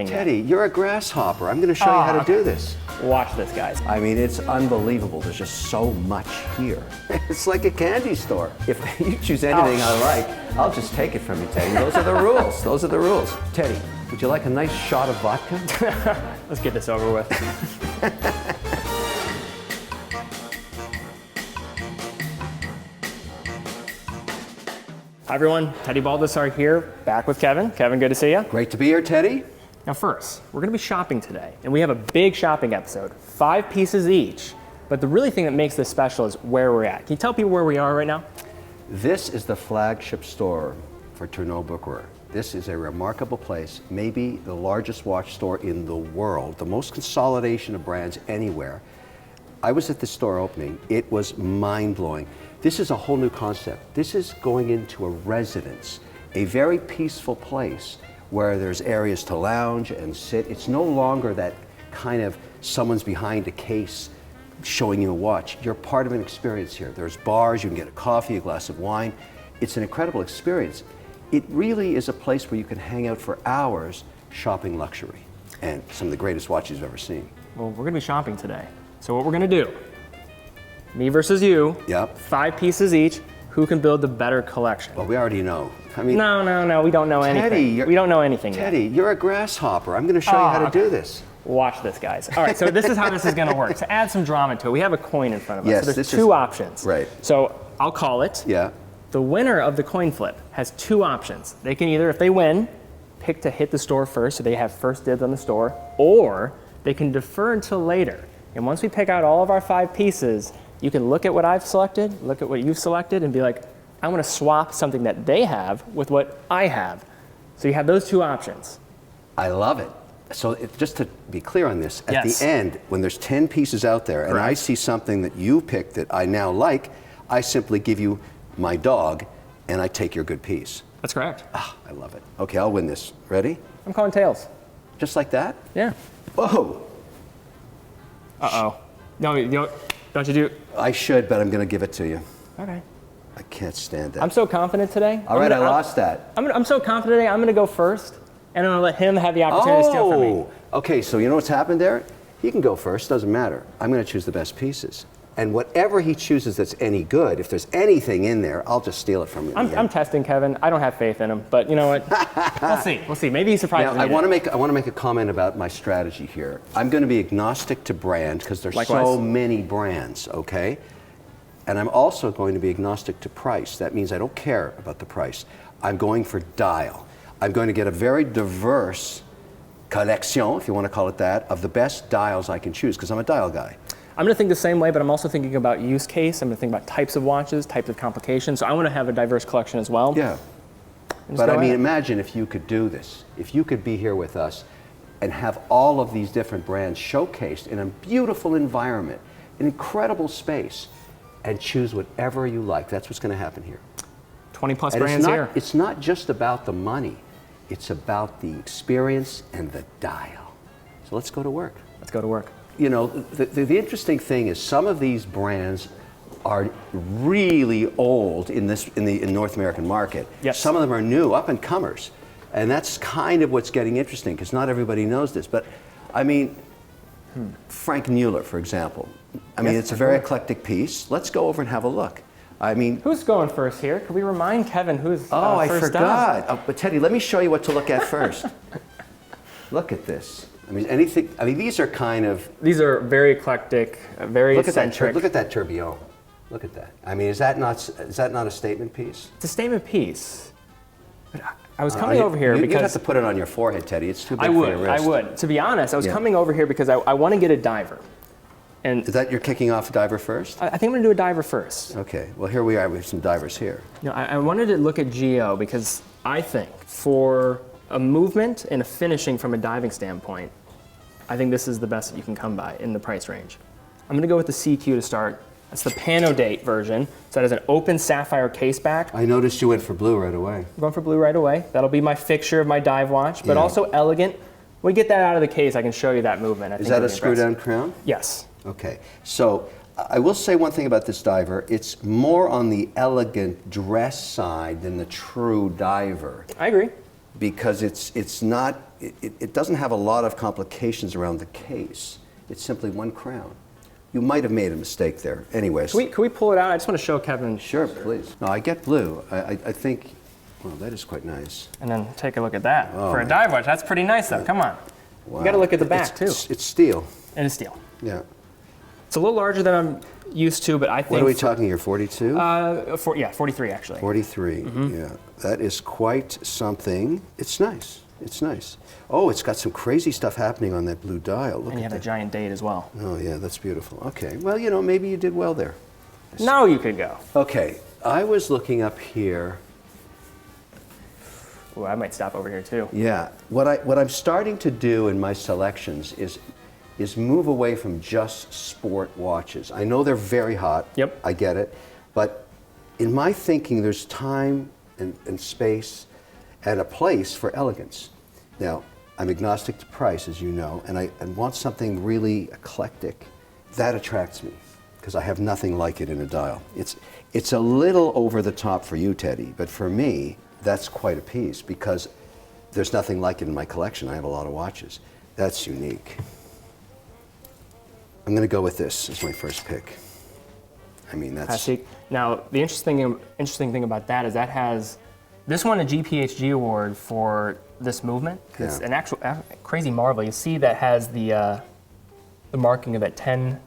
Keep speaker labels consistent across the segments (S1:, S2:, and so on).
S1: Teddy, you're a grasshopper. I'm going to show you how to do this.
S2: Watch this, guys.
S1: I mean, it's unbelievable. There's just so much here. It's like a candy store. If you choose anything I like, I'll just take it from you, Teddy. Those are the rules. Those are the rules. Teddy, would you like a nice shot of vodka?
S2: Let's get this over with. Hi everyone, Teddy Baldassarre here, back with Kevin. Kevin, good to see you.
S1: Great to be here, Teddy.
S2: Now first, we're gonna be shopping today, and we have a big shopping episode, 5 pieces each. But the really thing that makes this special is where we're at. Can you tell people where we are right now?
S1: This is the flagship store for Tourneau Bucherer. This is a remarkable place, maybe the largest watch store in the world, the most consolidation of brands anywhere. I was at the store opening. It was mind-blowing. This is a whole new concept. This is going into a residence, a very peaceful place where there's areas to lounge and sit. It's no longer that kind of someone's behind a case showing you a watch. You're part of an experience here. There's bars, you can get a coffee, a glass of wine. It's an incredible experience. It really is a place where you can hang out for hours shopping luxury and some of the greatest watches you've ever seen.
S2: Well, we're gonna be shopping today. So what we're gonna do, me versus you,
S1: Yep.
S2: 5 pieces each, who can build the better collection?
S1: Well, we already know. I mean,
S2: No, we don't know anything. We don't know anything yet.
S1: Teddy, you're a grasshopper. I'm going to show you how to do this.
S2: Watch this, guys. All right, so this is how this is gonna work. To add some drama to it, we have a coin in front of us.
S1: Yes,
S2: so there's
S1: this
S2: two
S1: is-
S2: options.
S1: right.
S2: So I'll call it.
S1: Yeah.
S2: The winner of the coin flip has 2 options. They can either, if they win, pick to hit the store first, so they have first dibs on the store, or they can defer until later. And once we pick out all of our 5 pieces, you can look at what I've selected, look at what you've selected, and be like, I want to swap something that they have with what I have. So you have those 2 options.
S1: I love it. So just to be clear on this, at
S2: Yes.
S1: the end, when there's 10 pieces out there and I
S2: Correct.
S1: see something that you picked that I now like, I simply give you my dog and I take your good piece.
S2: That's correct.
S1: Ah, I love it. Okay, I'll win this. Ready?
S2: I'm calling tails.
S1: Just like that?
S2: Yeah.
S1: Whoa.
S2: Uh-oh. No, don't you do?
S1: I should, but I'm going to give it to you.
S2: Okay.
S1: I can't stand that.
S2: I'm so confident today.
S1: All right, I lost that.
S2: I'm so confident today, I'm going to go first, and I'm going to let him have the opportunity to steal from me.
S1: Okay, so you know what's happened there? He can go first, doesn't matter. I'm going to choose the best pieces. And whatever he chooses that's any good, if there's anything in there, I'll just steal it from you.
S2: I'm testing Kevin. I don't have faith in him, but you know what? We'll see. We'll see. Maybe he surprises me.
S1: I want to make a comment about my strategy here. I'm going to be agnostic to brand because there's
S2: Likewise.
S1: so many brands, okay? And I'm also going to be agnostic to price. That means I don't care about the price. I'm going for dial. I'm going to get a very diverse collection, if you want to call it that, of the best dials I can choose because I'm a dial guy.
S2: I'm going to think the same way, but I'm also thinking about use case. I'm going to think about types of watches, types of complications. So I want to have a diverse collection as well.
S1: Yeah. But I mean, imagine if you could do this. If you could be here with us and have all of these different brands showcased in a beautiful environment, an incredible space, and choose whatever you like. That's what's going to happen here.
S2: 20 plus
S1: And
S2: brands here.
S1: it's not just about the money. It's about the experience and the dial. So let's go to work.
S2: Let's go to work.
S1: You know, the interesting thing is some of these brands are really old in North American market.
S2: Yes.
S1: Some of them are new, up and comers. And that's kind of what's getting interesting because not everybody knows this. But I mean, Frank Mueller, for example. I mean, it's a very eclectic piece. Let's go over and have a look. I mean,
S2: Who's going first here? Could we remind Kevin who's first
S1: I
S2: up?
S1: forgot. But Teddy, let me show you what to look at first. Look at this. I mean, these are kind of.
S2: These are very eclectic, very
S1: Look
S2: eccentric.
S1: at that tourbillon. Look at that. I mean, is that not a statement piece?
S2: It's a statement piece. But I was coming over here because
S1: you'd have to put it on your forehead, Teddy. It's too big
S2: I
S1: for your
S2: would.
S1: wrist.
S2: I would. To be honest, I was
S1: Yeah.
S2: coming over here because I want to get a diver, and
S1: Is that you're kicking off diver first?
S2: I think I'm going to do a diver first.
S1: Okay. Well, here we are. We have some divers here.
S2: You know, I wanted to look at Geo because I think for a movement and a finishing from a diving standpoint, I think this is the best that you can come by in the price range. I'm going to go with the CQ to start. That's the Panodate version. So that is an open sapphire case back.
S1: I noticed you went for blue right away.
S2: I'm going for blue right away. That'll be my fixture of my dive watch, but
S1: Yeah.
S2: also elegant. When we get that out of the case, I can show you that movement. I
S1: Is
S2: think
S1: that
S2: it'll
S1: a
S2: be
S1: screw
S2: impressive.
S1: down crown?
S2: Yes.
S1: Okay. So I will say one thing about this diver. It's more on the elegant dress side than the true diver.
S2: I agree.
S1: Because it's not it doesn't have a lot of complications around the case. It's simply one crown. You might have made a mistake there. Anyways.
S2: Can we pull it out? I just want to show Kevin.
S1: Sure, please. No, I get blue. I think, well, that is quite nice.
S2: And then take a look at that.
S1: Oh,
S2: For a dive watch, that's pretty nice though. Come on.
S1: Wow.
S2: You got to look at the back too.
S1: It's steel.
S2: It is steel.
S1: Yeah.
S2: It's a little larger than I'm used to, but I think.
S1: What are we talking here, 42?
S2: Yeah, 43 actually.
S1: 43, yeah. That is quite something. It's nice. It's nice. Oh, it's got some crazy stuff happening on that blue dial. Look
S2: And you
S1: at
S2: have a
S1: that.
S2: giant date as well.
S1: Oh, yeah, that's beautiful. Okay, well, you know, maybe you did well there.
S2: Now you could go.
S1: Okay, I was looking up here.
S2: Ooh, I might stop over here too.
S1: Yeah, what I'm starting to do in my selections is move away from just sport watches. I know they're very hot.
S2: Yep.
S1: I get it. But in my thinking, there's time and space and a place for elegance. Now, I'm agnostic to price, as you know, and I want something really eclectic. That attracts me, because I have nothing like it in a dial. It's a little over the top for you, Teddy, but for me, that's quite a piece, because there's nothing like it in my collection. I have a lot of watches. That's unique. I'm going to go with this as my first pick. I mean, that's...
S2: Khaki. Now, the interesting thing about that is that has, this won a GPHG award for this movement. It's an actual crazy marvel. You see that has the marking of that 10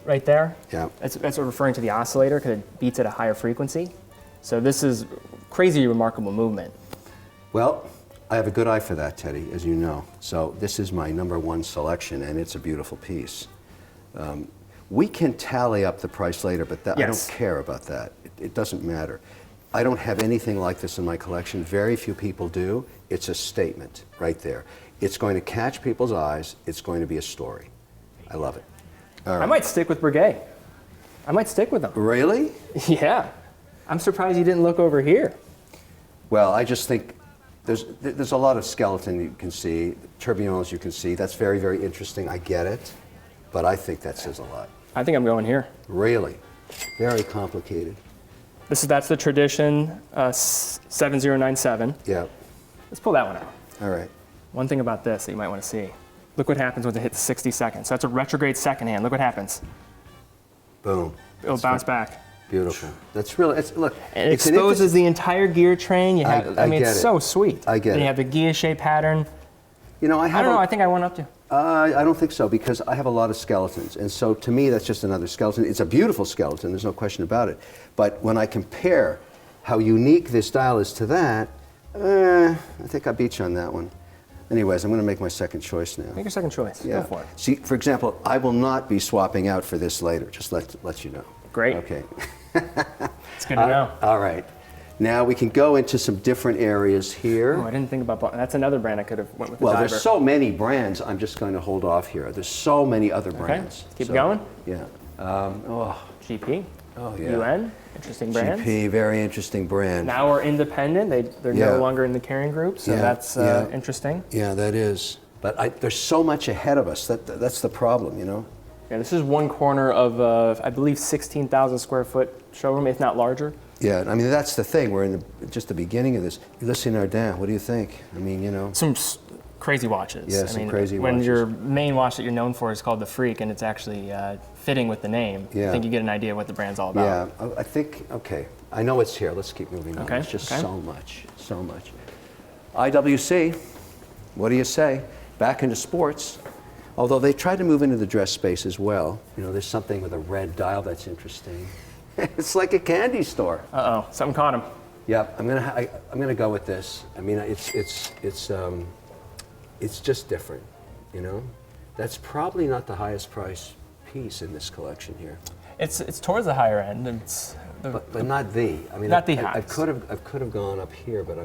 S2: right there.
S1: Yeah.
S2: That's referring to the oscillator because it beats at a higher frequency. So this is crazy remarkable movement.
S1: Well, I have a good eye for that, Teddy, as you know. So this is my #1 selection, and it's a beautiful piece. We can tally up the price later, but I don't care about that. It doesn't matter. I don't have anything like this in my collection. Very few people do. It's a statement right there. It's going to catch people's eyes. It's going to be a story. I love it. All right.
S2: I might stick with Breguet. I might stick with them.
S1: Really?
S2: Yeah. I'm surprised you didn't look over here.
S1: Well, I just think there's a lot of skeleton you can see, tourbillons you can see. That's very, very interesting. I get it. But I think that says a lot.
S2: I think I'm going here.
S1: Really? Very complicated.
S2: That's the tradition 7097.
S1: Yeah.
S2: Let's pull that one out.
S1: All right.
S2: One thing about this that you might want to see. Look what happens when it hits 60 seconds. So that's a retrograde second hand. Look what happens.
S1: Boom.
S2: It'll bounce back.
S1: Beautiful. That's really, look.
S2: And it exposes the entire gear train. You have, I mean, it's so sweet.
S1: I get it.
S2: And you have the guilloche pattern.
S1: You know, I don't
S2: know. I think I went up to.
S1: I don't think so, because I have a lot of skeletons. And so to me, that's just another skeleton. It's a beautiful skeleton, there's no question about it. But when I compare how unique this dial is to that, I think I beat you on that one. Anyways, I'm going to make my second choice now.
S2: Make your second choice.
S1: Yeah.
S2: Go for it.
S1: See, for example, I will not be swapping out for this later, just let you know.
S2: Great.
S1: Okay.
S2: It's good to know.
S1: All right. Now we can go into some different areas here.
S2: Oh, I didn't think about that's another brand I could have went with. The
S1: Well,
S2: diver.
S1: there's so many brands. I'm just going to hold off here. There's so many other brands.
S2: Keep going.
S1: Yeah.
S2: GP.
S1: Oh yeah.
S2: UN. Interesting brands.
S1: GP, very interesting brand.
S2: Now we're independent. They're
S1: Yeah.
S2: no longer in the carrying group, so that's interesting.
S1: Yeah, that is. But there's so much ahead of us. That's the problem, you know.
S2: Yeah, this is one corner of I believe 16,000 square foot showroom, if not larger.
S1: Yeah, I mean that's the thing. We're in just the beginning of this. Lucien Ardin, what do you think? I mean, you know.
S2: Some crazy watches.
S1: Yeah,
S2: I mean,
S1: crazy
S2: when
S1: watches.
S2: your main watch that you're known for is called the Freak, and it's actually fitting with the name,
S1: Yeah.
S2: I think you get an idea of what the brand's all about.
S1: Yeah, I think, okay. I know it's here. Let's keep moving on.
S2: Okay,
S1: It's just
S2: okay.
S1: so much. IWC, what do you say? Back into sports. Although they tried to move into the dress space as well. You know, there's something with a red dial that's interesting. It's like a candy store.
S2: Uh-oh, something caught him.
S1: Yep, I'm gonna go with this. I mean, it's just different, you know. That's probably not the highest price piece in this collection here.
S2: It's towards the higher end. It's
S1: But not the. I mean,
S2: Not the
S1: I
S2: highest.
S1: could have gone up here, but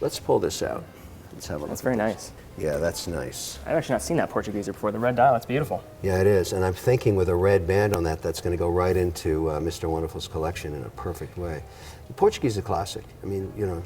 S1: let's pull this out. Let's have a look.
S2: That's very nice.
S1: Yeah, that's nice.
S2: I've actually not seen that Portugueser before. The red dial, that's beautiful.
S1: Yeah, it is. And I'm thinking with a red band on that, that's going to go right into Mr. Wonderful's collection in a perfect way. The Portuguese is a classic. I mean, you know,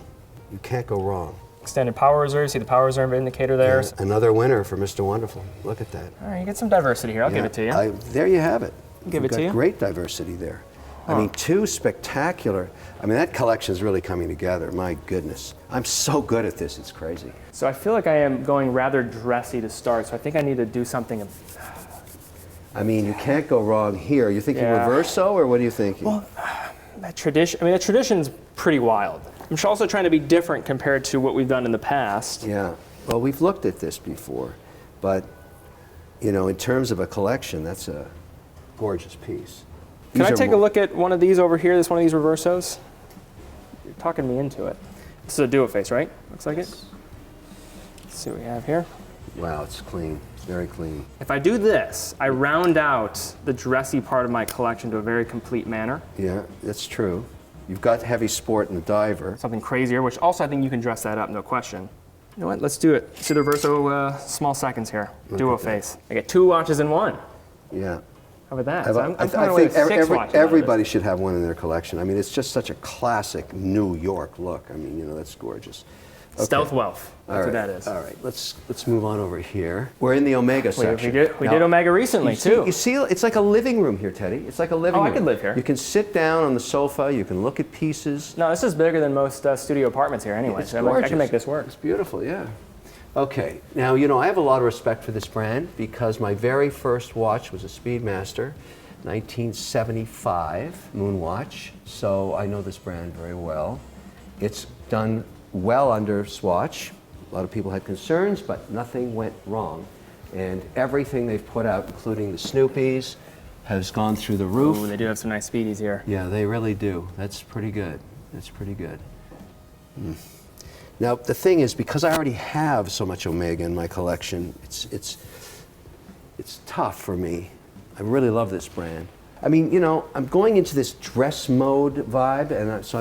S1: you can't go wrong.
S2: Extended power reserve. See the power reserve indicator there.
S1: Yeah, another winner for Mr. Wonderful. Look at that.
S2: All right, you get some diversity here. I'll give it to you.
S1: There you have it.
S2: Give
S1: You've
S2: it to
S1: got
S2: you.
S1: Great diversity there. I mean, two spectacular. I mean, that collection is really coming together. My goodness. I'm so good at this, it's crazy.
S2: So I feel like I am going rather dressy to start, so I think I need to do something.
S1: I mean, you can't go wrong here. You thinking reverso, or what are you thinking?
S2: Well, that tradition's pretty wild. I'm also trying to be different compared to what we've done in the past.
S1: Yeah. Well, we've looked at this before, but, you know, in terms of a collection, that's a gorgeous piece.
S2: Can I take a look at one of these over here, one of these reversos? You're talking me into it. This is a do-it-face, right? Looks like it. Let's see what we have here.
S1: Wow, it's clean. It's very clean.
S2: If I do this, I round out the dressy part of my collection to a very complete manner.
S1: Yeah, that's true. You've got heavy sport and the diver.
S2: Something crazier, which also I think you can dress that up, no question. You know what, let's do it. See the reverso small seconds here. Do-it-face. I get 2 watches in one.
S1: Yeah.
S2: How about that?
S1: I think everybody should have one in their collection. I mean, it's just such a classic New York look. I mean, you know, that's gorgeous. Okay.
S2: Stealth wealth. That's what that is.
S1: All right, let's move on over here. We're in the Omega section.
S2: We did Omega recently, too.
S1: You see, it's like a living room here, Teddy. It's like a living room.
S2: I could live here.
S1: You can sit down on the sofa. You can look at pieces.
S2: No, this is bigger than most studio apartments here anyway.
S1: It's
S2: so
S1: gorgeous.
S2: I can make this work.
S1: It's beautiful, yeah. Okay, now, you know, I have a lot of respect for this brand because my very first watch was a Speedmaster. 1975 moon watch, so I know this brand very well. It's done well under Swatch. A lot of people had concerns, but nothing went wrong. And everything they've put out, including the Snoopies, has gone through the roof.
S2: Ooh, they do have some nice speedies here.
S1: Yeah, they really do. That's pretty good. That's pretty good. Now, the thing is, because I already have so much Omega in my collection, it's tough for me. I really love this brand. I mean, you know, I'm going into this dress mode vibe, and so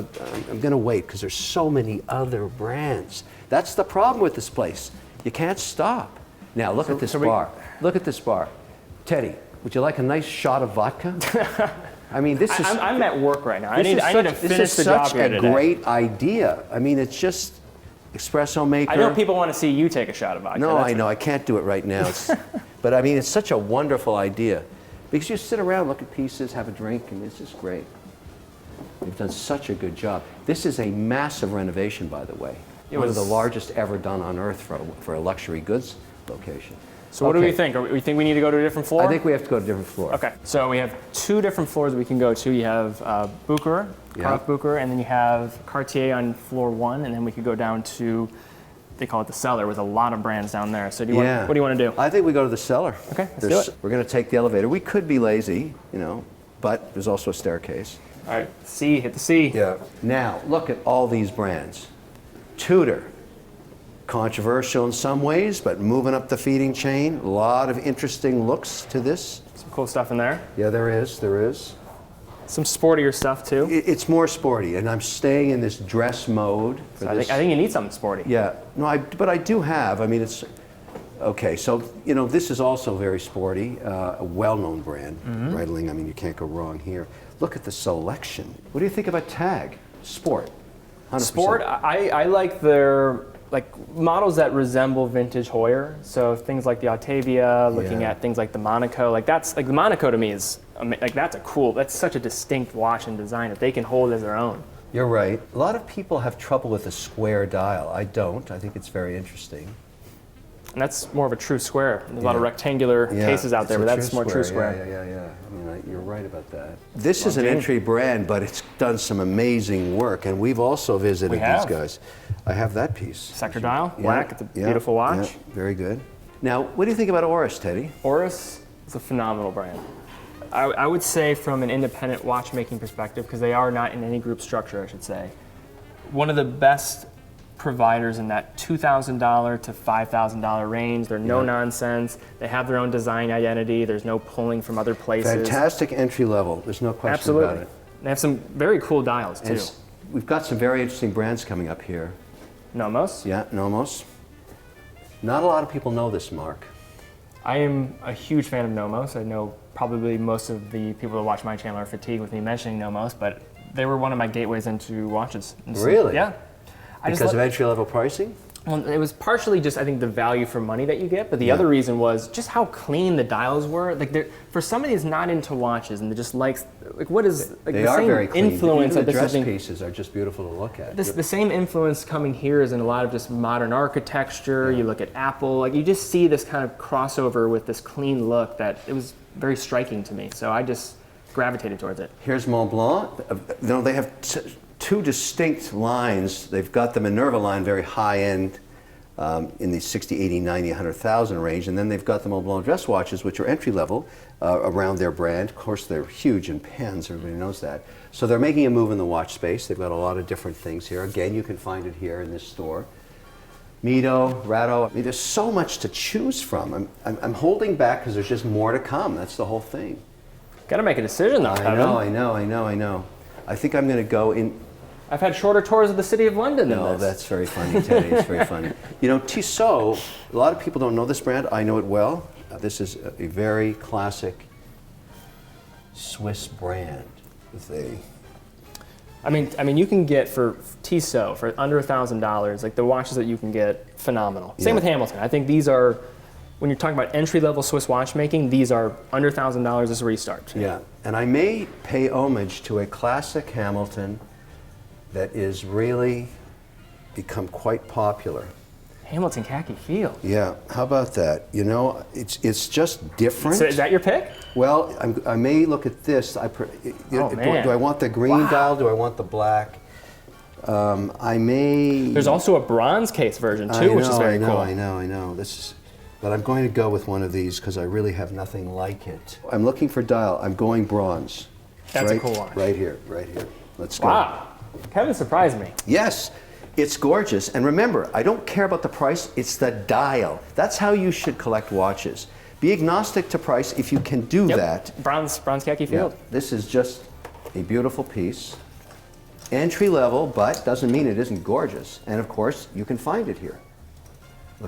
S1: I'm going to wait because there's so many other brands. That's the problem with this place. You can't stop. Now, look at this bar. Look at this bar. Teddy, would you like a nice shot of vodka? I mean, this is...
S2: I'm at work right now. I need to finish the job here today.
S1: This is such a great idea. I mean, it's just espresso maker.
S2: I know people want to see you take a shot of vodka.
S1: No, I know. I can't do it right now. But, I mean, it's such a wonderful idea. Because you sit around, look at pieces, have a drink, and it's just great. They've done such a good job. This is a massive renovation, by the way. One of the largest ever done on Earth for a luxury goods location.
S2: So what do we think? We think we need to go to a different floor?
S1: I think we have to go to a different floor.
S2: Okay, so we have 2 different floors we can go to. You have Bucherer, Bucherer, and then you have Cartier on floor 1, and then we could go down to, they call it the cellar, with a lot of brands down there. So what do you want to do?
S1: I think we go to the cellar.
S2: Okay, let's do it.
S1: We're going to take the elevator. We could be lazy, you know, but there's also a staircase.
S2: All right, C, hit the C.
S1: Yeah. Now, look at all these brands. Tudor, controversial in some ways, but moving up the feeding chain. A lot of interesting looks to this.
S2: Some cool stuff in there.
S1: Yeah, there is.
S2: Some sportier stuff too.
S1: It's more sporty, and I'm staying in this dress mode.
S2: So I think you need something sporty.
S1: Yeah, no, but I do have. I mean, it's okay. So you know, this is also very sporty, a well-known brand, Breitling. I mean, you can't go wrong here. Look at the selection. What do you think about Tag Sport? 100%.
S2: Sport. I like their models that resemble vintage Hoyer. So things like the Octavia, looking at things like the Monaco. The Monaco to me is that's such a distinct watch and design that they can hold as their own.
S1: You're right. A lot of people have trouble with a square dial. I don't. I think it's very interesting.
S2: And that's more of a true square. There's a lot of rectangular cases out there, but that's more true square.
S1: Yeah. I mean, you're right about that. This is an entry brand, but it's done some amazing work, and we've also visited these guys. I have that piece.
S2: Sector dial, black. It's a beautiful watch.
S1: Yeah, very good. Now, what do you think about Oris, Teddy?
S2: Oris is a phenomenal brand. I would say from an independent watchmaking perspective, because they are not in any group structure, I should say, one of the best providers in that $2,000 to $5,000 range. They're no nonsense. They have their own design identity. There's no pulling from other places.
S1: Fantastic entry level. There's no question about it.
S2: They have some very cool dials too.
S1: We've got some very interesting brands coming up here.
S2: Nomos?
S1: Yeah, Nomos. Not a lot of people know this mark.
S2: I am a huge fan of Nomos. I know probably most of the people that watch my channel are fatigued with me mentioning Nomos, but they were one of my gateways into watches.
S1: Really?
S2: Yeah.
S1: Because of entry-level pricing?
S2: Well, it was partially just, I think, the value for money that you get, but the other reason was just how clean the dials were. Like, for somebody who's not into watches and just likes, like, what is like
S1: They
S2: the
S1: are
S2: same
S1: very clean.
S2: influence
S1: Even
S2: of
S1: the
S2: this
S1: dress
S2: thing.
S1: pieces are just beautiful to look at.
S2: The same influence coming here is in a lot of just modern architecture. You look at Apple, like you just see this kind of crossover with this clean look that it was very striking to me. So I just gravitated towards it.
S1: Here's Mont Blanc. They have two distinct lines. They've got the Minerva line, very high end, in the 60, 80, 90, 100,000 range, and then they've got the Mont Blanc dress watches, which are entry level around their brand. Of course, they're huge in pens, everybody knows that. So they're making a move in the watch space. They've got a lot of different things here. Again, you can find it here in this store. Mito, Rado, I mean, there's so much to choose from. I'm holding back because there's just more to come. That's the whole thing.
S2: Got to make a decision though, Kevin.
S1: I know. I think I'm going to go in.
S2: I've had shorter tours of the City of London than
S1: No,
S2: this.
S1: that's very funny, Teddy. It's very funny. You know, Tissot, a lot of people don't know this brand. I know it well. This is a very classic Swiss brand.
S2: I mean, you can get for Tissot for under $1,000, like the watches that you can get, phenomenal. Same with Hamilton. I think these are, when you're talking about entry-level Swiss watchmaking, these are under $1,000 as a restart.
S1: Yeah, and I may pay homage to a classic Hamilton that is really become quite popular.
S2: Hamilton Khaki Field.
S1: Yeah, how about that? You know, it's just different.
S2: So is that your pick?
S1: Well, I may look at this.
S2: Man.
S1: Do I want the green dial? Do I want the black? I may.
S2: There's also a bronze case version too, which is very cool.
S1: I know. But I'm going to go with one of these because I really have nothing like it. I'm looking for dial. I'm going bronze.
S2: That's a cool one.
S1: Right here. Let's go.
S2: Wow, Kevin surprised me.
S1: Yes. It's gorgeous, and remember, I don't care about the price, it's the dial. That's how you should collect watches. Be agnostic to price if you can do that.
S2: Bronze Khaki Field.
S1: Yeah. This is just a beautiful piece. Entry level, but doesn't mean it isn't gorgeous. And of course, you can find it here.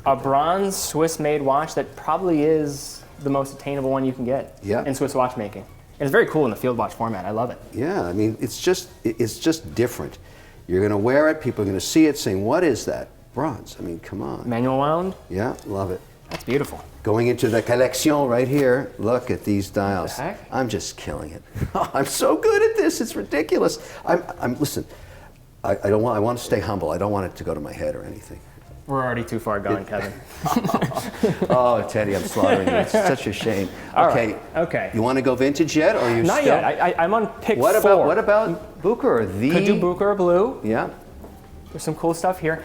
S2: A bronze Swiss-made watch that probably is the most attainable one you can get in Swiss watchmaking. And it's very cool in the field watch format, I love it.
S1: Yeah, I mean, it's just different. You're going to wear it, people are going to see it saying, what is that? Bronze. I mean, come on.
S2: Manual wound?
S1: Yeah, love it.
S2: That's beautiful.
S1: Going into the collection right here, look at these dials.
S2: What the heck?
S1: I'm just killing it. I'm so good at this, it's ridiculous. Listen, I want to stay humble. I don't want it to go to my head or anything.
S2: We're already too far gone, Kevin.
S1: Oh, Teddy, I'm slaughtering you. It's such a shame. Okay.
S2: Okay.
S1: You want to go vintage yet, or are you
S2: Not
S1: still?
S2: yet. I'm on pick
S1: What
S2: 4.
S1: about Bucherer?
S2: Could do Bucherer blue.
S1: Yeah.
S2: There's some cool stuff here.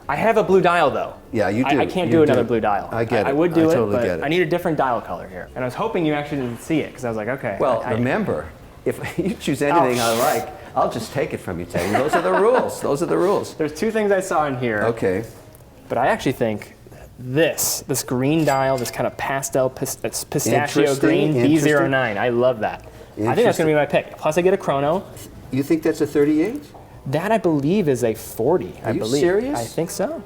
S2: I have a blue dial though.
S1: Yeah, you do.
S2: I can't do another blue dial.
S1: I get it.
S2: I would do
S1: I
S2: it,
S1: totally
S2: but
S1: get it.
S2: I need a different dial color here. And I was hoping you actually didn't see it because I was like, okay.
S1: Well, remember, if you choose anything I like, I'll just take it from you, Teddy. Those are the rules. Those are the rules.
S2: There's two things I saw in here.
S1: Okay.
S2: But I actually think this green dial, this kind of pastel pistachio green B09, I love that. I think that's going to be my pick. Plus I get a chrono.
S1: You think that's a 38?
S2: That I believe is a 40.
S1: Are you serious?
S2: I think so.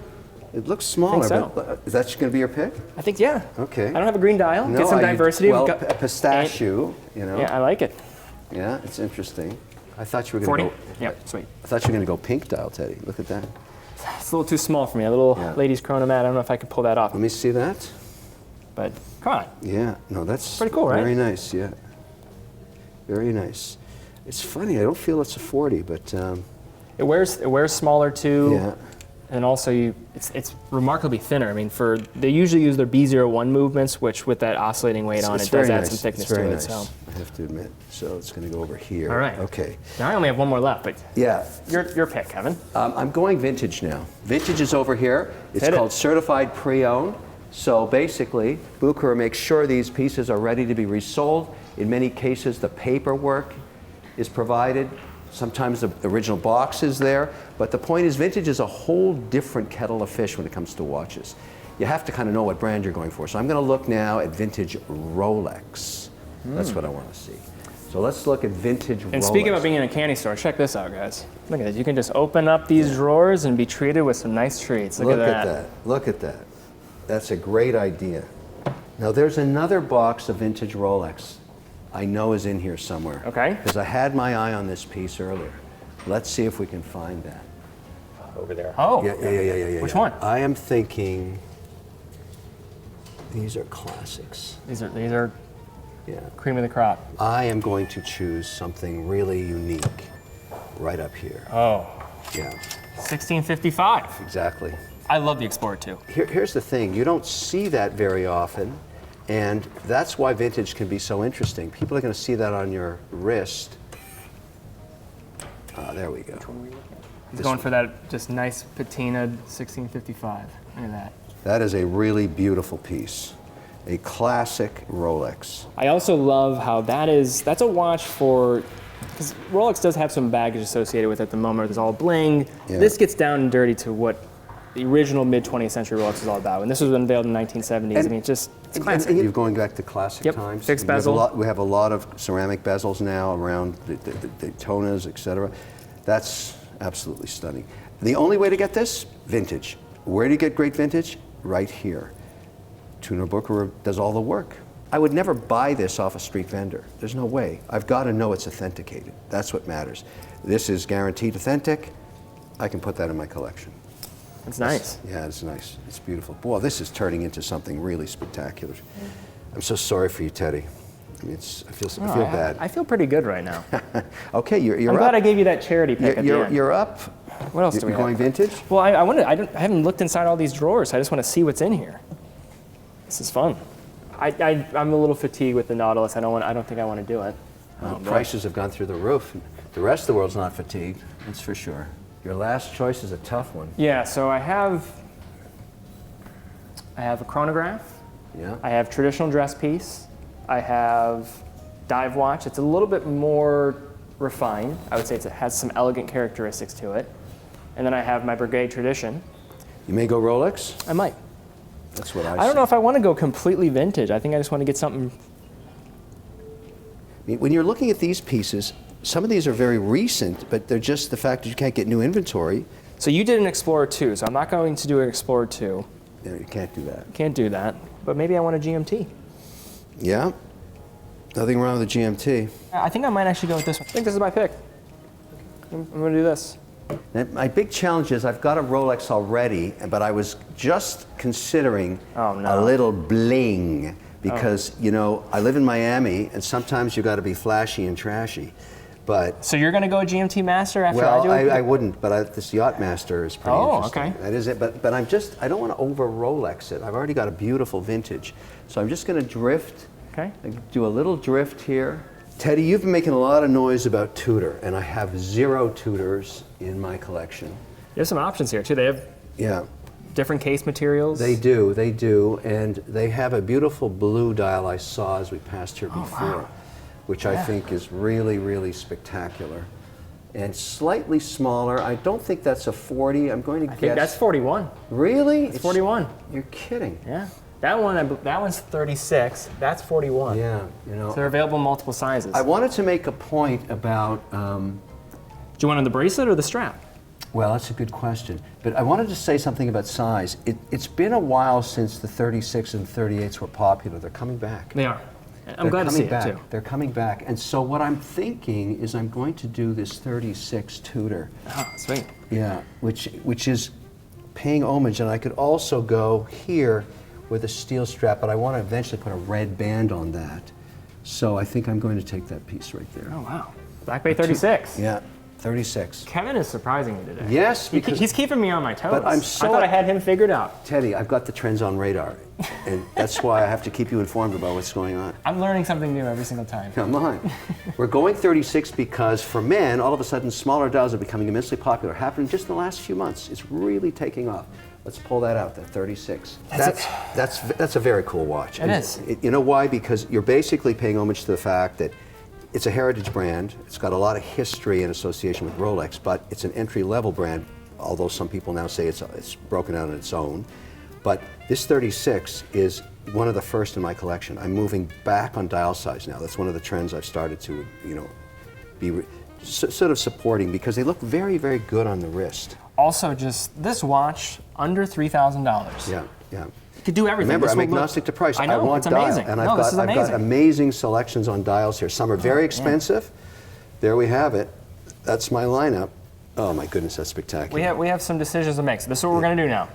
S1: It looks smaller,
S2: so.
S1: but is that going to be your pick?
S2: I think, yeah.
S1: Okay.
S2: I don't have a green dial.
S1: No,
S2: Get some diversity.
S1: Well, pistachio, you know.
S2: Yeah, I like it.
S1: Yeah, it's interesting. I thought you were going to
S2: 40?
S1: go.
S2: Yeah, sweet.
S1: I thought you were going to go pink dial, Teddy. Look at that.
S2: It's a little too small for me. A little ladies chronomat. I don't know if I can pull that off.
S1: Let me see that.
S2: But come on.
S1: Yeah, no, that's
S2: pretty cool, right?
S1: Very nice, yeah. Very nice. It's funny, I don't feel it's a 40, but
S2: it wears smaller too.
S1: Yeah.
S2: And also it's remarkably thinner. I mean, they usually use their B01 movements, which with that oscillating weight on it does add some thickness to it. So
S1: I have to admit. So it's going to go over here.
S2: All right.
S1: Okay.
S2: Now I only have one more left, but
S1: yeah,
S2: your pick, Kevin.
S1: I'm going vintage now. Vintage is over here. It's called certified pre-owned. So basically, Bucherer makes sure these pieces are ready to be resold. In many cases, the paperwork is provided. Sometimes the original box is there, but the point is vintage is a whole different kettle of fish when it comes to watches. You have to kind of know what brand you're going for. So I'm going to look now at vintage Rolex. That's what I want to see. So let's look at vintage Rolex.
S2: And speaking about being in a candy store, check this out, guys. Look at this. You can just open up these drawers and be treated with some nice treats. Look at that.
S1: Look at that. That's a great idea. Now there's another box of vintage Rolex I know is in here somewhere.
S2: Okay.
S1: Because I had my eye on this piece earlier. Let's see if we can find that.
S2: over there. Oh.
S1: Yeah.
S2: Which one?
S1: I am thinking these are classics.
S2: These are
S1: Yeah.
S2: cream of the crop.
S1: I am going to choose something really unique right up here.
S2: Oh.
S1: Yeah,
S2: 1655.
S1: exactly.
S2: I love the Explorer too.
S1: Here's the thing, you don't see that very often, and that's why vintage can be so interesting. People are going to see that on your wrist. There we go.
S2: He's going for that just nice patinaed 1655. Look at that.
S1: That is a really beautiful piece. A classic Rolex.
S2: I also love how that's a watch for, because Rolex does have some baggage associated with it at the moment. There's all bling.
S1: Yeah.
S2: This gets down and dirty to what the original mid-20th century Rolex is all about. And this was unveiled in the 1970s. I mean, it's classic.
S1: You're going back to classic times.
S2: Fixed bezel.
S1: We have a lot of ceramic bezels now around the Daytonas, etc. That's absolutely stunning. The only way to get this, vintage. Where do you get great vintage? Right here. Tuner Bucherer does all the work. I would never buy this off a street vendor. There's no way. I've got to know it's authenticated. That's what matters. This is guaranteed authentic. I can put that in my collection.
S2: It's nice.
S1: Yeah, it's nice. It's beautiful. Boy, this is turning into something really spectacular. I'm so sorry for you, Teddy. I mean, I feel bad.
S2: I feel pretty good right now.
S1: Okay, you're
S2: I'm
S1: up.
S2: glad I gave you that charity pick at the end.
S1: You're up.
S2: What else do we
S1: You're
S2: have?
S1: going vintage?
S2: Well, I haven't looked inside all these drawers. I just want to see what's in here. This is fun. I'm a little fatigued with the Nautilus. I don't think I want to do it.
S1: Prices have gone through the roof. The rest of the world's not fatigued, that's for sure. Your last choice is a tough one.
S2: Yeah, so I have a chronograph.
S1: Yeah.
S2: I have traditional dress piece. I have dive watch. It's a little bit more refined. I would say it has some elegant characteristics to it. And then I have my Brigade tradition.
S1: You may go Rolex.
S2: I might.
S1: That's what I
S2: don't know if I want to go completely vintage. I think I just want to get something.
S1: I mean, when you're looking at these pieces, some of these are very recent, but they're just the fact that you can't get new inventory.
S2: So you did an Explorer 2, so I'm not going to do an Explorer 2.
S1: Yeah, you can't do that.
S2: Can't do that. But maybe I want a GMT.
S1: Yeah. Nothing wrong with the GMT.
S2: I think I might actually go with this one. I think this is my pick. I'm going to do this.
S1: Now, my big challenge is I've got a Rolex already, but I was just considering a little bling because, you know, I live in Miami and sometimes you got to be flashy and trashy. But
S2: so you're going to go GMT Master after I do it?
S1: I wouldn't, but this Yacht Master is pretty interesting.
S2: Okay.
S1: That is it, but I don't want to over Rolex it. I've already got a beautiful vintage. So I'm just going to drift.
S2: Okay.
S1: Do a little drift here. Teddy, you've been making a lot of noise about Tudor, and I have 0 Tudors in my collection.
S2: There's some options here too. They have different case materials.
S1: They do, and they have a beautiful blue dial I saw as we passed here before, which I think is really, really spectacular. And slightly smaller. I don't think that's a 40. I'm going to guess.
S2: I think that's 41.
S1: Really?
S2: It's 41.
S1: You're kidding.
S2: Yeah. That one's 36. That's 41.
S1: Yeah, you know.
S2: So they're available in multiple sizes.
S1: I wanted to make a point about.
S2: Do you want on the bracelet or the strap?
S1: Well, that's a good question. But I wanted to say something about size. It's been a while since the 36 and 38s were popular. They're coming back.
S2: They are. I'm glad to see it too.
S1: They're coming back. And so what I'm thinking is I'm going to do this 36 Tudor.
S2: Oh, sweet.
S1: Yeah, which is paying homage. And I could also go here with a steel strap, but I want to eventually put a red band on that. So I think I'm going to take that piece right there.
S2: Oh, wow. Black Bay 36.
S1: Yeah, 36.
S2: Kevin is surprising me today.
S1: Yes, because
S2: he's keeping me on my toes.
S1: But I
S2: thought I had him figured out.
S1: Teddy, I've got the trends on radar, and that's why I have to keep you informed about what's going on.
S2: I'm learning something new every single time.
S1: Come on. We're going 36 because for men, all of a sudden, smaller dials are becoming immensely popular. Happening just in the last few months. It's really taking off. Let's pull that out, that 36. That's a very cool watch.
S2: It is.
S1: You know why? Because you're basically paying homage to the fact that it's a heritage brand. It's got a lot of history and association with Rolex, but it's an entry-level brand, although some people now say it's broken out on its own. But this 36 is one of the first in my collection. I'm moving back on dial size now. That's one of the trends I've started to, be sort of supporting because they look very, very good on the wrist.
S2: Also, just this watch under $3,000.
S1: Yeah.
S2: You could do everything.
S1: Remember, I'm agnostic to price.
S2: I know,
S1: want
S2: it's amazing.
S1: dial, and
S2: This is amazing.
S1: I've got amazing selections on dials here. Some are very expensive. There we have it. That's my lineup. Oh my goodness, that's spectacular.
S2: We have some decisions to make. So this is what we're going to do now.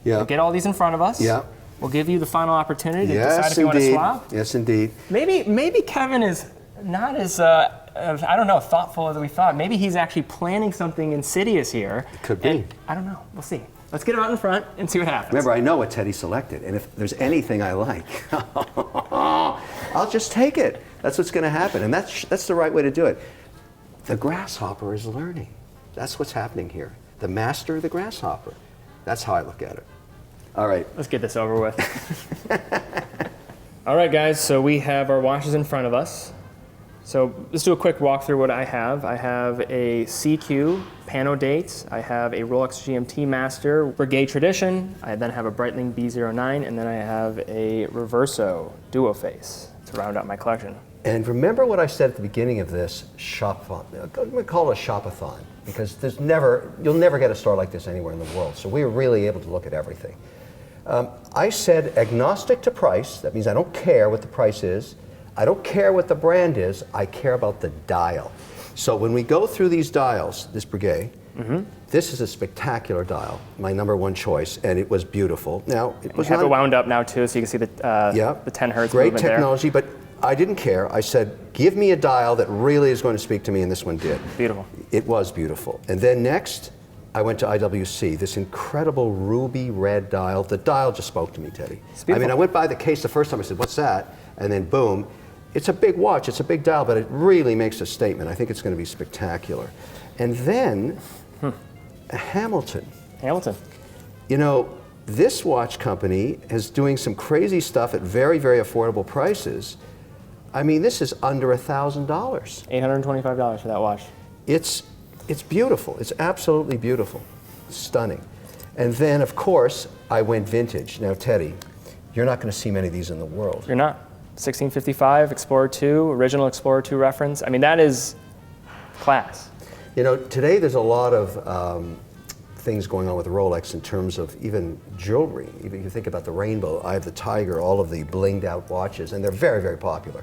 S1: Yeah.
S2: We'll get all these in front of us.
S1: Yeah.
S2: We'll give you the final opportunity to
S1: Yes,
S2: decide if you want to
S1: indeed.
S2: swap.
S1: Yes, indeed.
S2: Maybe Kevin is not as I don't know, thoughtful as we thought. Maybe he's actually planning something insidious here.
S1: It could be.
S2: And I don't know. We'll see. Let's get him out in front and see what happens.
S1: Remember, I know what Teddy selected, and if there's anything I like, I'll just take it. That's what's going to happen, and that's the right way to do it. The grasshopper is learning. That's what's happening here. The master of the grasshopper. That's how I look at it. All right.
S2: Let's get this over with. All right, guys, so we have our watches in front of us. So let's do a quick walkthrough what I have. I have a CQ Pano Dates. I have a Rolex GMT Master Brigade Tradition. I then have a Breitling B09, and then I have a Reverso Duo Face to round out my collection.
S1: And remember what I said at the beginning of this shop-a-thon. I'm going to call it a shop-a-thon because you'll never get a store like this anywhere in the world. So we were really able to look at everything. I said agnostic to price. That means I don't care what the price is. I don't care what the brand is. I care about the dial. So when we go through these dials, this Breguet, this is a spectacular dial, my #1 choice, and it was beautiful. Now, it was
S2: We have
S1: not,
S2: it wound up now too, so you can see the 10 hertz
S1: great
S2: movement
S1: technology, but I didn't care. I said, give me a dial that really is going to speak to me, and this one did.
S2: Beautiful.
S1: It was beautiful. And then next, I went to IWC, this incredible ruby red dial. The dial just spoke to me, Teddy. I mean, I went by the case the first time, I said, what's that? And then boom. It's a big watch, it's a big dial, but it really makes a statement. I think it's going to be spectacular. And then, Hamilton.
S2: Hamilton.
S1: You know, this watch company is doing some crazy stuff at very, very affordable prices. I mean, this is under $1,000.
S2: $825 for that watch.
S1: It's beautiful. It's absolutely beautiful. Stunning. And then, of course, I went vintage. Now, Teddy, you're not going to see many of these in the world.
S2: You're not. 1655, Explorer 2, original Explorer 2 reference. I mean, that is class.
S1: You know, today there's a lot of things going on with Rolex in terms of even jewelry. Even if you think about the rainbow, Eye of the Tiger, all of the blinged out watches, and they're very, very popular.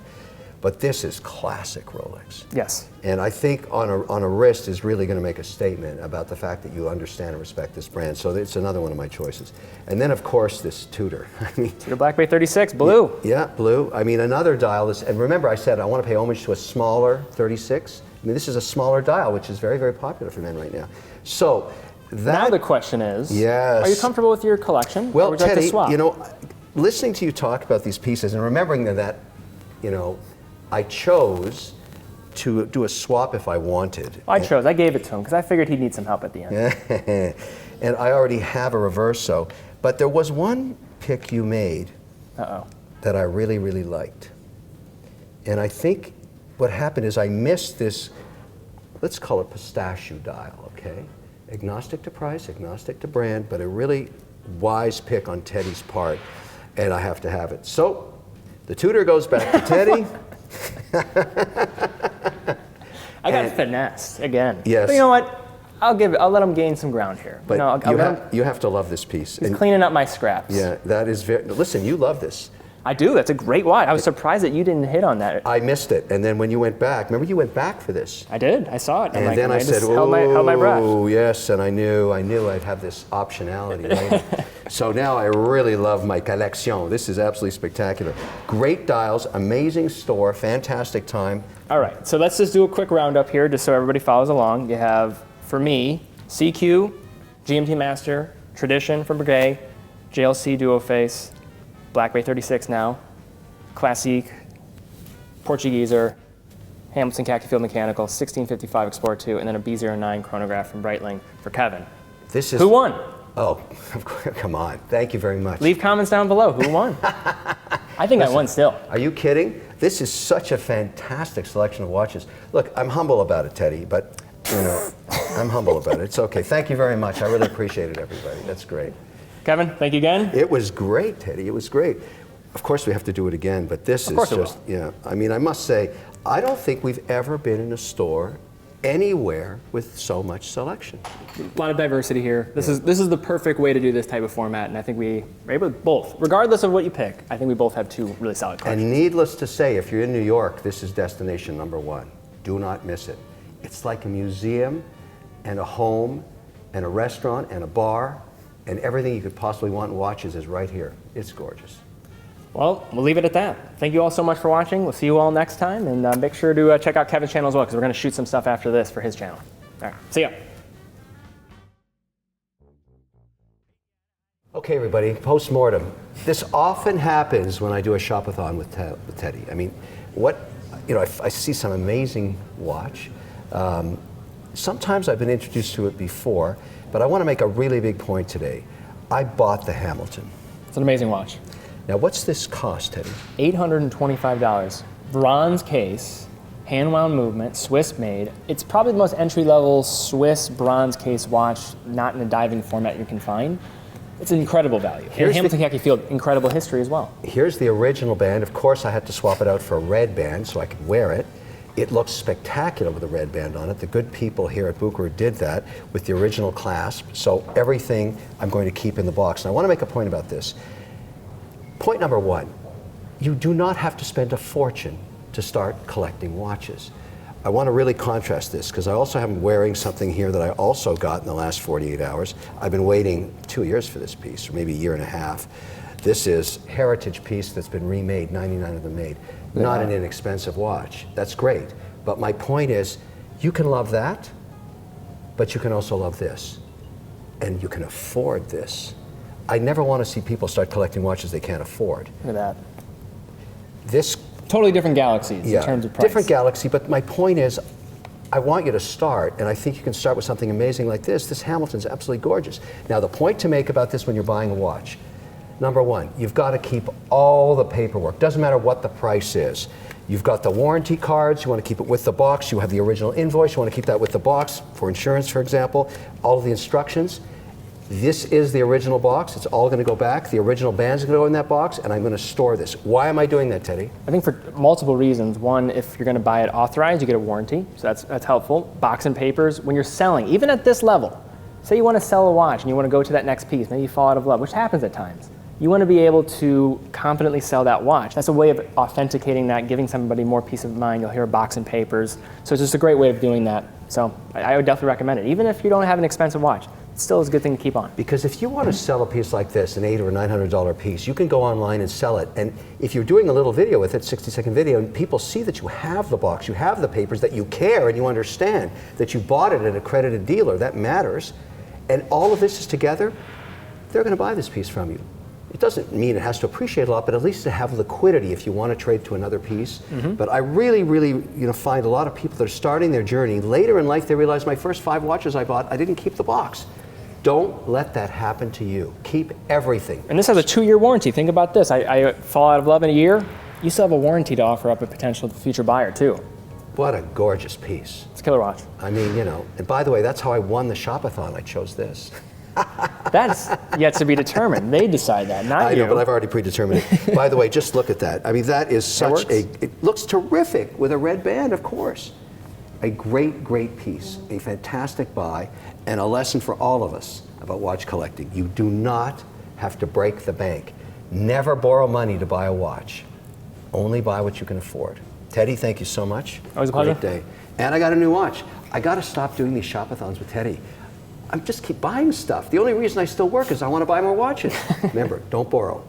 S1: But this is classic Rolex.
S2: Yes.
S1: And I think on a wrist is really going to make a statement about the fact that you understand and respect this brand. So it's another one of my choices. And then, of course, this Tudor. I mean,
S2: Tudor Black Bay 36, blue.
S1: Yeah, blue. I mean, another dial. And remember, I said I want to pay homage to a smaller 36. I mean, this is a smaller dial, which is very, very popular for men right now. So
S2: Now the question is,
S1: yes.
S2: Are you comfortable with your collection?
S1: Well,
S2: or would you like to
S1: Teddy,
S2: swap?
S1: you know, listening to you talk about these pieces and remembering that, you know, I chose to do a swap if I wanted.
S2: I gave it to him because I figured he'd need some help at the end.
S1: And I already have a Reverso. But there was one pick you made that I really, really liked. And I think what happened is I missed this, let's call it pistachio dial, okay? Agnostic to price, agnostic to brand, but a really wise pick on Teddy's part, and I have to have it. So the Tudor goes back to Teddy.
S2: I got finessed again.
S1: Yes.
S2: But you know what? I'll let him gain some ground here.
S1: But
S2: you
S1: you have to love this piece.
S2: He's cleaning up my scraps.
S1: Yeah, that is very. Listen, you love this.
S2: I do. That's a great watch. I was surprised that you didn't hit on that.
S1: I missed it, and then when you went back, remember you went back for this.
S2: I did. I saw it.
S1: And then I said,
S2: held my breath.
S1: "Oh, yes," and I knew I'd have this optionality later. So now I really love my collection. This is absolutely spectacular. Great dials, amazing store, fantastic time.
S2: All right, so let's just do a quick roundup here, just so everybody follows along. You have, for me, CQ, GMT Master, Tradition from Breguet, JLC Duo Face, Black Bay 36 now, Classique, Portugueser, Hamilton Khaki Field Mechanical, 1655 Explorer 2, and then a B09 chronograph from Breitling for Kevin. Who won?
S1: Oh, come on. Thank you very much.
S2: Leave comments down below. Who won? I think I won still.
S1: Are you kidding? This is such a fantastic selection of watches. Look, I'm humble about it, Teddy, but, you know, I'm humble about it. It's okay. Thank you very much. I really appreciate it, everybody. That's great.
S2: Kevin, thank you again.
S1: It was great, Teddy. It was great. Of course, we have to do it again, but this is just, yeah. I mean, I must say, I don't think we've ever been in a store anywhere with so much selection.
S2: A lot of diversity here. This is the perfect way to do this type of format, and I think we are able to both, regardless of what you pick, I think we both have two really solid collections.
S1: And needless to say, if you're in New York, this is destination #1. Do not miss it. It's like a museum and a home and a restaurant and a bar and everything you could possibly want in watches is right here. It's gorgeous.
S2: Well, we'll leave it at that. Thank you all so much for watching. We'll see you all next time, and make sure to check out Kevin's channel as well, because we're going to shoot some stuff after this for his channel. All right, see ya.
S1: Okay, everybody, post-mortem. This often happens when I do a shop-a-thon with Teddy. I mean, I see some amazing watch. Sometimes I've been introduced to it before, but I want to make a really big point today. I bought the Hamilton.
S2: It's an amazing watch.
S1: Now, what's this cost, Teddy?
S2: $825. Bronze case, hand-wound movement, Swiss made. It's probably the most entry-level Swiss bronze case watch, not in a diving format you can find. It's an incredible value. And Hamilton Khaki Field, incredible history as well.
S1: Here's the original band. Of course, I had to swap it out for a red band so I could wear it. It looks spectacular with a red band on it. The good people here at Bucherer did that with the original clasp. So everything I'm going to keep in the box. And I want to make a point about this. Point number one, you do not have to spend a fortune to start collecting watches. I want to really contrast this because I also am wearing something here that I also got in the last 48 hours. I've been waiting 2 years for this piece, or maybe a year and a half. This is a heritage piece that's been remade, 99 of them made. Yeah. Not an inexpensive watch. That's great. But my point is, you can love that, but you can also love this. And you can afford this. I never want to see people start collecting watches they can't afford.
S2: Look at that.
S1: This
S2: totally different galaxies in terms of price.
S1: Different galaxy, but my point is, I want you to start, and I think you can start with something amazing like this. This Hamilton's absolutely gorgeous. Now, the point to make about this when you're buying a watch, number one, you've got to keep all the paperwork. Doesn't matter what the price is. You've got the warranty cards, you want to keep it with the box, you have the original invoice, you want to keep that with the box, for insurance, for example, all of the instructions. This is the original box. It's all going to go back. The original band's going to go in that box, and I'm going to store this. Why am I doing that, Teddy?
S2: I think for multiple reasons. One, if you're going to buy it authorized, you get a warranty, so that's helpful. Box and papers. When you're selling, even at this level, say you want to sell a watch and you want to go to that next piece, maybe you fall out of love, which happens at times. You want to be able to confidently sell that watch. That's a way of authenticating that, giving somebody more peace of mind. You'll hear box and papers. So it's just a great way of doing that. So I would definitely recommend it. Even if you don't have an expensive watch, it still is a good thing to keep on.
S1: Because if you want to sell a piece like this, an $800 or $900 piece, you can go online and sell it. And if you're doing a little video with it, 60-second video, and people see that you have the box, you have the papers, that you care and you understand that you bought it at an accredited dealer, that matters. And all of this is together, they're going to buy this piece from you. It doesn't mean it has to appreciate a lot, but at least to have liquidity if you want to trade to another piece. Mm-hmm. But I really, find a lot of people that are starting their journey, later in life they realize my first 5 watches I bought, I didn't keep the box. Don't let that happen to you. Keep everything.
S2: And this has a 2-year warranty. Think about this. I fall out of love in a year, you still have a warranty to offer up a potential future buyer too.
S1: What a gorgeous piece.
S2: It's a killer watch.
S1: I mean, and by the way, that's how I won the shop-a-thon. I chose this.
S2: That's yet to be determined. They decide that, not you.
S1: I know, but I've already predetermined it. By the way, just look at that. I mean, that is such it looks terrific with a red band, of course. A great, great piece, a fantastic buy, and a lesson for all of us about watch collecting. You do not have to break the bank. Never borrow money to buy a watch. Only buy what you can afford. Teddy, thank you so much.
S2: Always a pleasure.
S1: Great day. And I got a new watch. I got to stop doing these shop-a-thons with Teddy. I just keep buying stuff. The only reason I still work is I want to buy more watches. Remember, don't borrow.